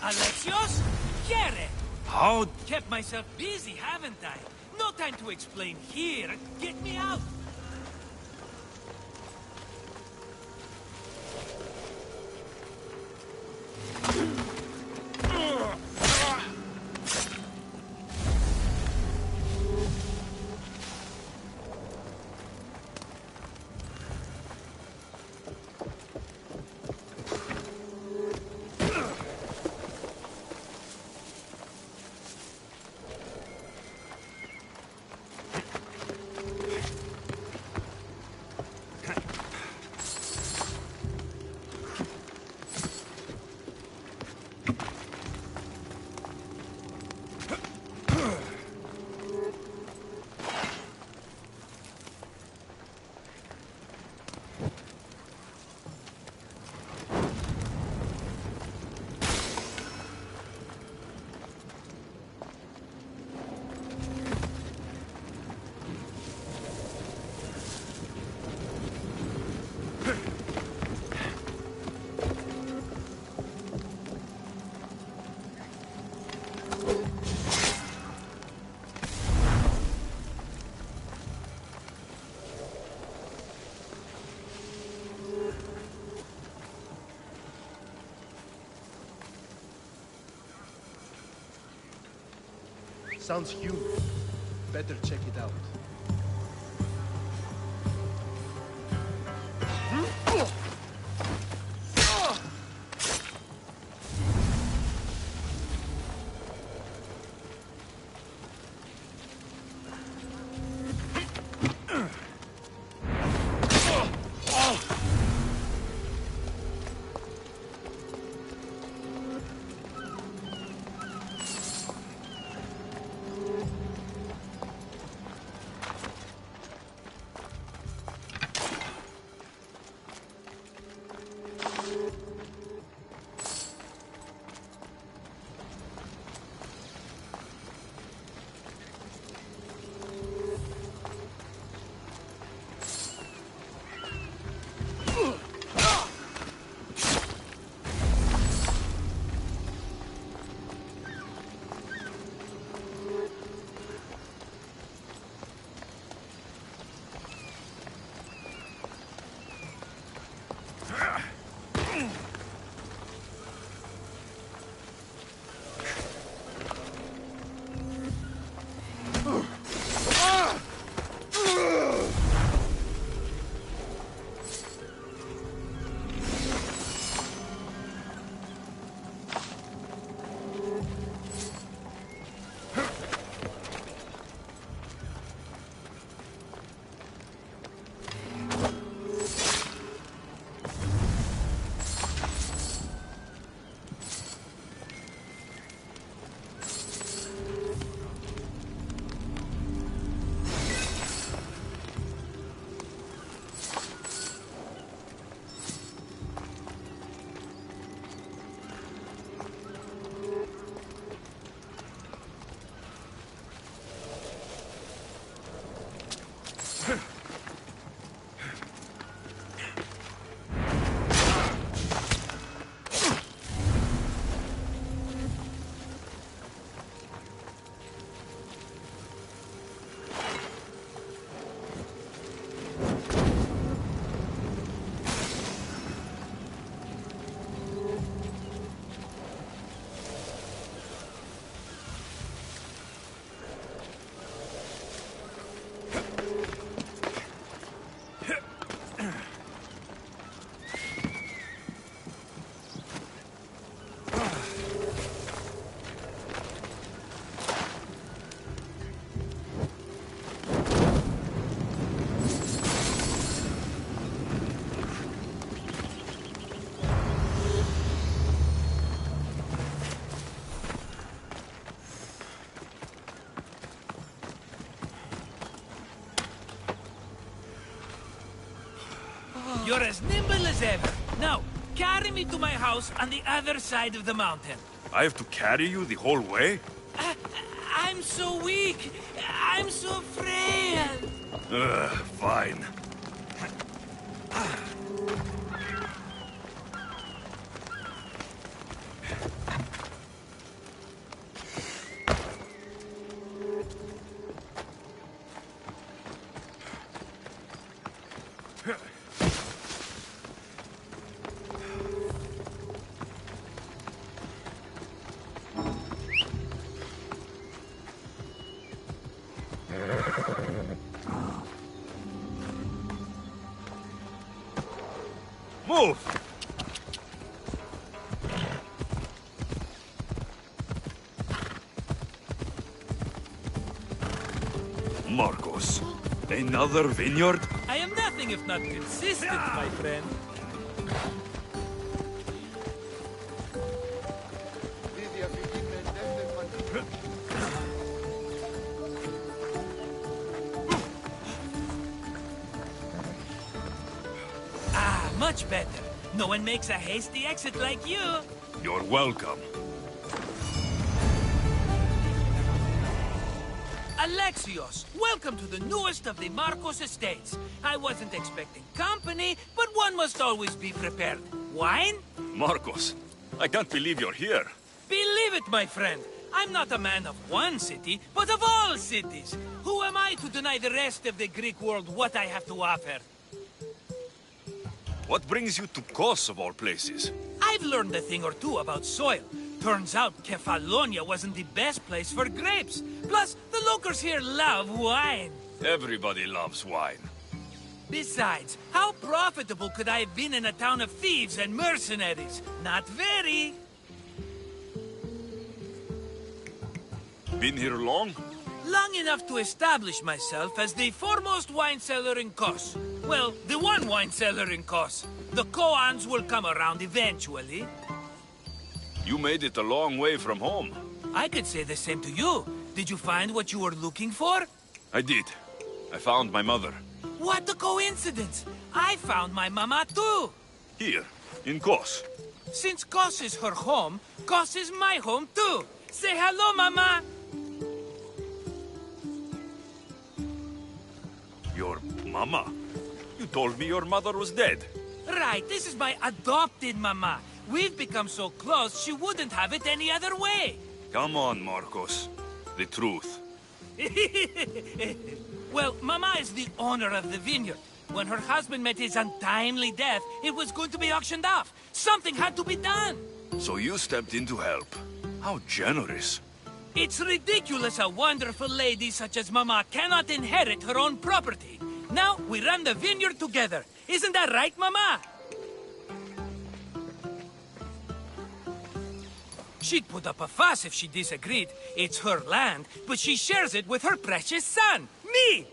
Alexios? Chiere! How? Kept myself busy, haven't I? No time to explain here. Get me out! Sounds human. Better check it out. You're as nimble as ever. Now, carry me to my house on the other side of the mountain. I have to carry you the whole way? I'm so weak. I'm so frail. Fine. Move! Marcos, another vineyard? I am nothing if not consistent, my friend. Much better. No one makes a hasty exit like you. You're welcome. Alexios, welcome to the newest of the Marcos estates. I wasn't expecting company, but one must always be prepared. Wine? Marcos, I can't believe you're here. Believe it, my friend. I'm not a man of one city, but of all cities. Who am I to deny the rest of the Greek world what I have to offer? What brings you to Kos, of all places? I've learned a thing or two about soil. Turns out Kefalonia wasn't the best place for grapes. Plus, the locals here love wine. Everybody loves wine. Besides, how profitable could I have been in a town of thieves and mercenaries? Not very. Been here long? Long enough to establish myself as the foremost wine seller in Kos. Well, the one wine seller in Kos. The koans will come around eventually. You made it a long way from home. I could say the same to you. Did you find what you were looking for? I did. I found my mother. What a coincidence! I found my mama too! Here, in Kos. Since Kos is her home, Kos is my home too! Say hello, mama! Your mama? You told me your mother was dead. Right, this is my adopted mama. We've become so close, she wouldn't have it any other way. Come on, Marcos. The truth. Well, Mama is the owner of the vineyard. When her husband met his untimely death, it was going to be auctioned off. Something had to be done. So you stepped in to help. How generous. It's ridiculous a wonderful lady such as Mama cannot inherit her own property. Now, we run the vineyard together. Isn't that right, Mama? She'd put up a fuss if she disagreed. It's her land, but she shares it with her precious son, me!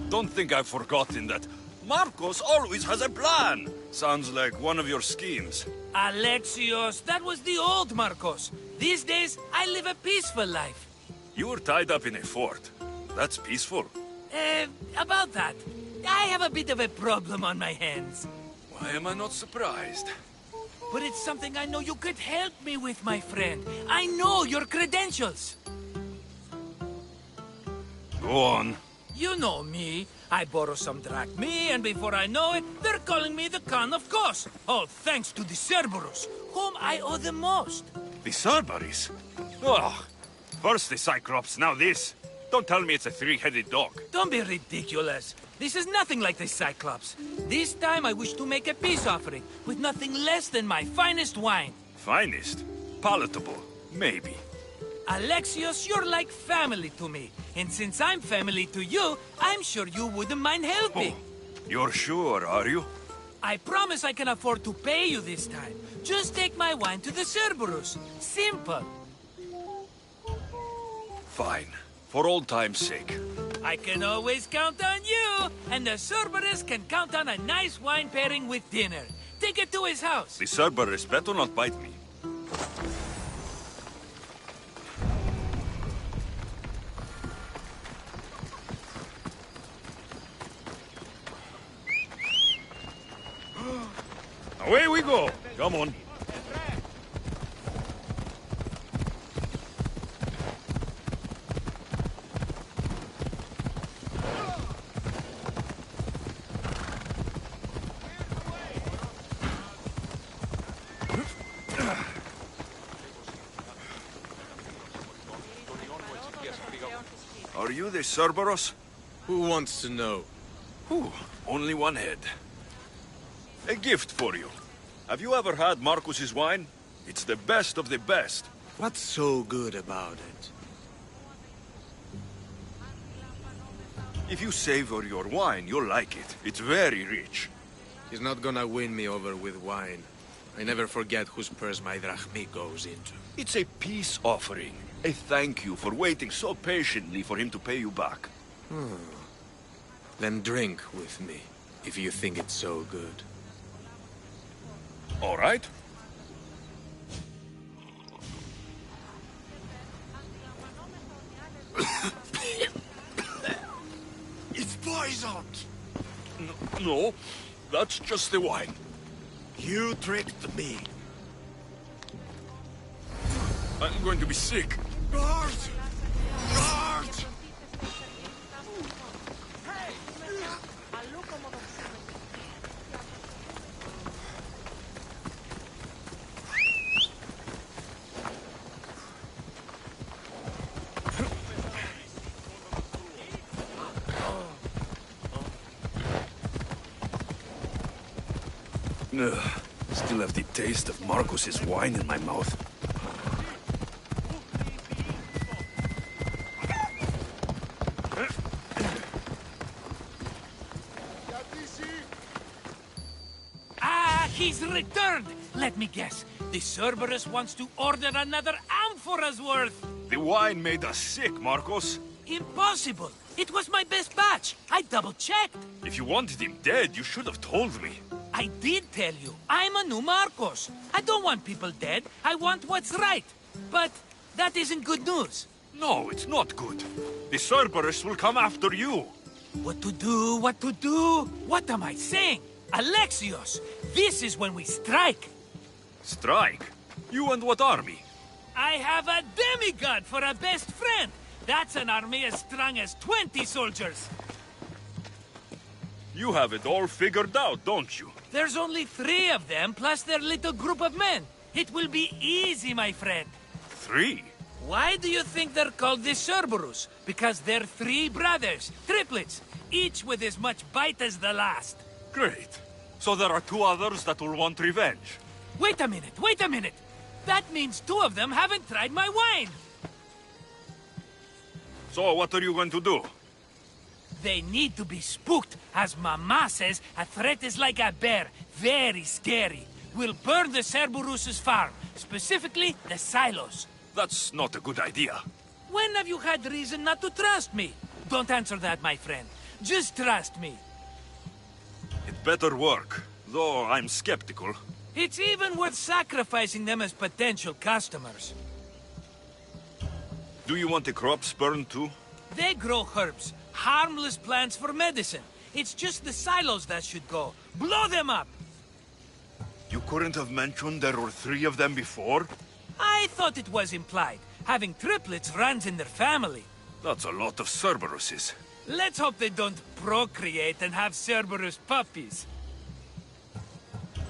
Don't think I've forgotten that. Marcos always has a plan. Sounds like one of your schemes. Alexios, that was the old Marcos. These days, I live a peaceful life. You were tied up in a fort. That's peaceful. About that. I have a bit of a problem on my hands. Why am I not surprised? But it's something I know you could help me with, my friend. I know your credentials. Go on. You know me. I borrow some drachmae, and before I know it, they're calling me the Khan of Kos. All thanks to the Cerberus, whom I owe the most. The Cerberus? Oh, first the Cyclops, now this. Don't tell me it's a three-headed dog. Don't be ridiculous. This is nothing like the Cyclops. This time I wish to make a peace offering, with nothing less than my finest wine. Finest? Palatable? Maybe. Alexios, you're like family to me. And since I'm family to you, I'm sure you wouldn't mind helping. Oh, you're sure, are you? I promise I can afford to pay you this time. Just take my wine to the Cerberus. Simple. Fine. For old time's sake. I can always count on you. And the Cerberus can count on a nice wine pairing with dinner. Take it to his house. The Cerberus better not bite me. we go. Come on. Are you the Cerberus? Who wants to know? Ooh, only one head. A gift for you. Have you ever had Marcus's wine? It's the best of the best. What's so good about it? If you savor your wine, you'll like it. It's very rich. He's not gonna win me over with wine. I never forget whose purse my drachmi goes into. It's a peace offering. A thank you for waiting so patiently for him to pay you back. Then drink with me, if you think it's so good. All right. It's poisoned! No, that's just the wine. You tricked me. I'm going to be sick. Guard! Guard! Ugh, still have the taste of Marcus's wine in my mouth. He's returned! Let me guess. The Cerberus wants to order another amphora's worth! The wine made us sick, Marcus. Impossible! It was my best batch! I double-checked! If you wanted him dead, you should have told me. I did tell you. I'm a new Marcos. I don't want people dead. I want what's right. But that isn't good news. No, it's not good. The Cerberus will come after you. What to do? What to do? What am I saying? Alexios, this is when we strike. Strike? You and what army? I have a demigod for a best friend. That's an army as strong as 20 soldiers. You have it all figured out, don't you? There's only 3 of them, plus their little group of men. It will be easy, my friend. 3? Why do you think they're called the Cerberus? Because they're 3 brothers, triplets, each with as much bite as the last. Great. So there are 2 others that will want revenge. Wait a minute, wait a minute! That means 2 of them haven't tried my wine! So what are you going to do? They need to be spooked. As Mama says, a threat is like a bear. Very scary. We'll burn the Cerberus's farm, specifically the silos. That's not a good idea. When have you had reason not to trust me? Don't answer that, my friend. Just trust me. It better work, though I'm skeptical. It's even worth sacrificing them as potential customers. Do you want the crops burned too? They grow herbs, harmless plants for medicine. It's just the silos that should go. Blow them up! You couldn't have mentioned there were 3 of them before? I thought it was implied. Having triplets runs in their family. That's a lot of Cerberuses. Let's hope they don't procreate and have Cerberus puppies.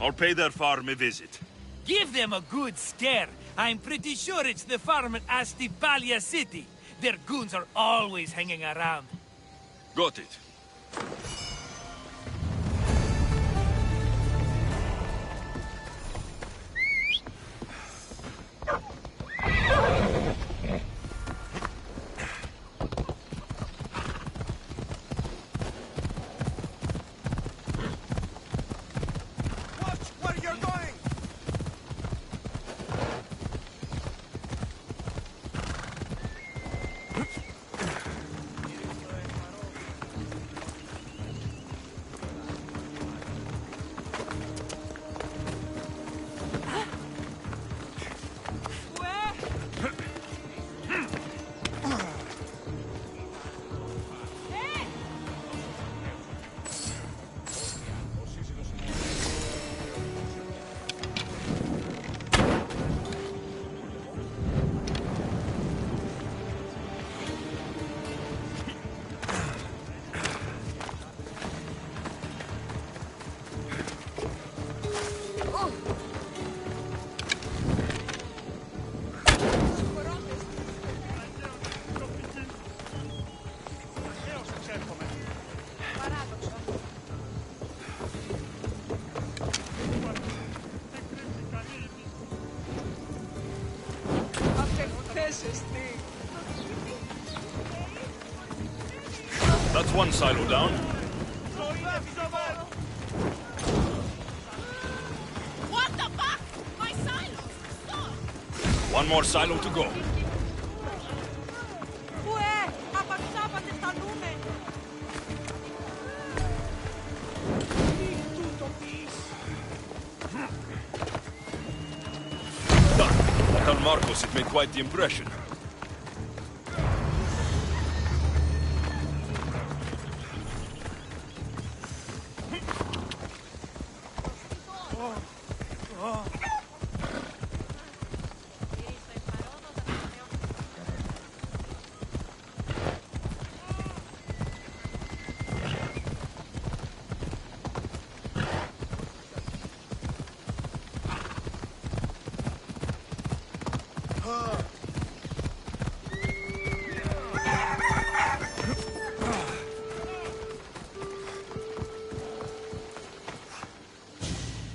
I'll pay their farm a visit. Give them a good scare. I'm pretty sure it's the farm at Astipalia City. Their goons are always hanging around. Got it. one silo down. What the fuck? My silos! Stop! One more silo to go. Done. Tell Marcos it made quite the impression.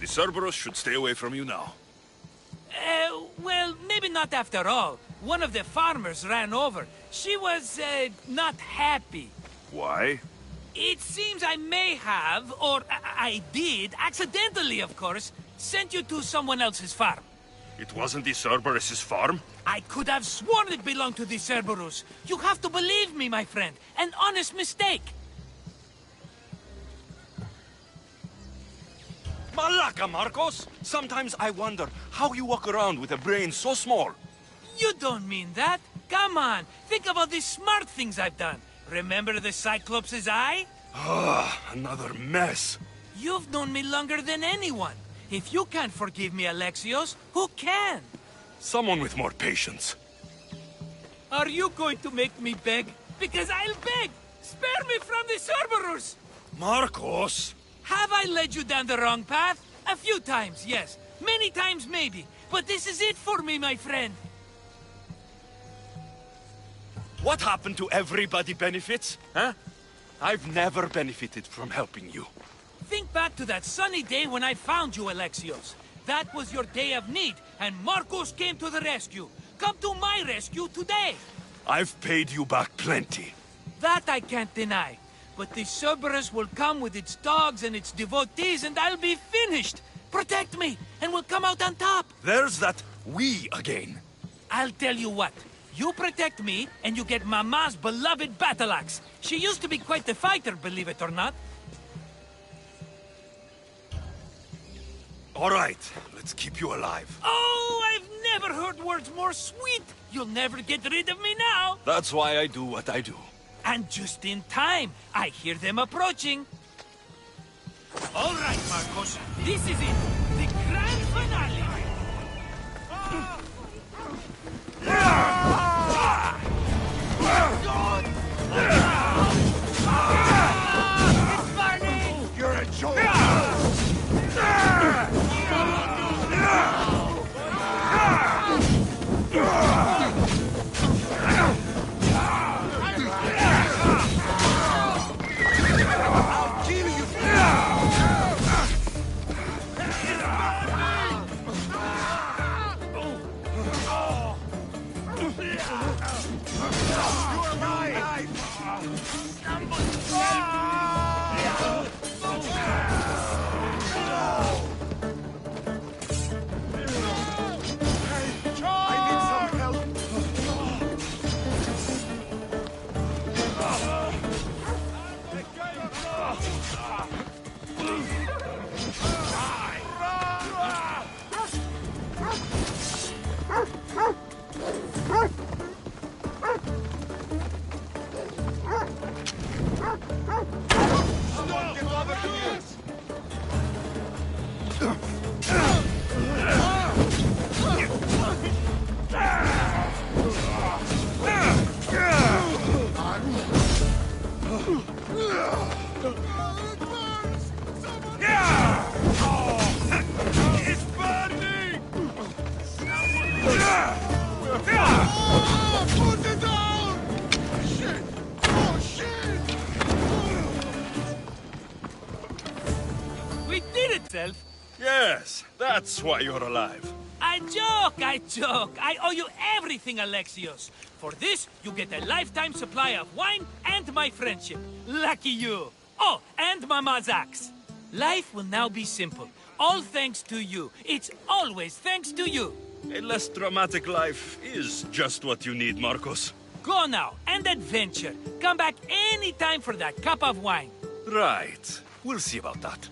Cerberus should stay away from you now. Well, maybe not after all. One of the farmers ran over. She was, not happy. Why? It seems I may have, or I did, accidentally of course, sent you to someone else's farm. It wasn't the Cerberus' farm? I could have sworn it belonged to the Cerberus. You have to believe me, my friend. An honest mistake. Malaka, Marcos! Sometimes I wonder how you walk around with a brain so small. You don't mean that. Come on, think of all the smart things I've done. Remember the Cyclops' eye? Ah, another mess. You've known me longer than anyone. If you can't forgive me, Alexios, who can? Someone with more patience. Are you going to make me beg? Because I'll beg! Spare me from the Cerberus! Marcos! Have I led you down the wrong path? A few times, yes. Many times, maybe. But this is it for me, my friend. What happened to everybody benefits, huh? I've never benefited from helping you. Think back to that sunny day when I found you, Alexios. That was your day of need, and Marcos came to the rescue. Come to my rescue today. I've paid you back plenty. That I can't deny. But the Cerberus will come with its dogs and its devotees, and I'll be finished. Protect me, and we'll come out on top. There's that we again. I'll tell you what. You protect me, and you get Mama's beloved battle axe. She used to be quite the fighter, believe it or not. All right, let's keep you alive. Oh, I've never heard words more sweet. You'll never get rid of me now. That's why I do what I do. And just in time. I hear them approaching. All right, Marcos. This is it. The grand finale. It's burning! You're a joke! We did it, Self. Yes, that's why you're alive. I joke, I joke. I owe you everything, Alexios. For this, you get a lifetime supply of wine and my friendship. Lucky you. Oh, and Mama's axe. Life will now be simple. All thanks to you. It's always thanks to you. A less dramatic life is just what you need, Marcos. Go now, and adventure. Come back anytime for that cup of wine. Right. We'll see about that.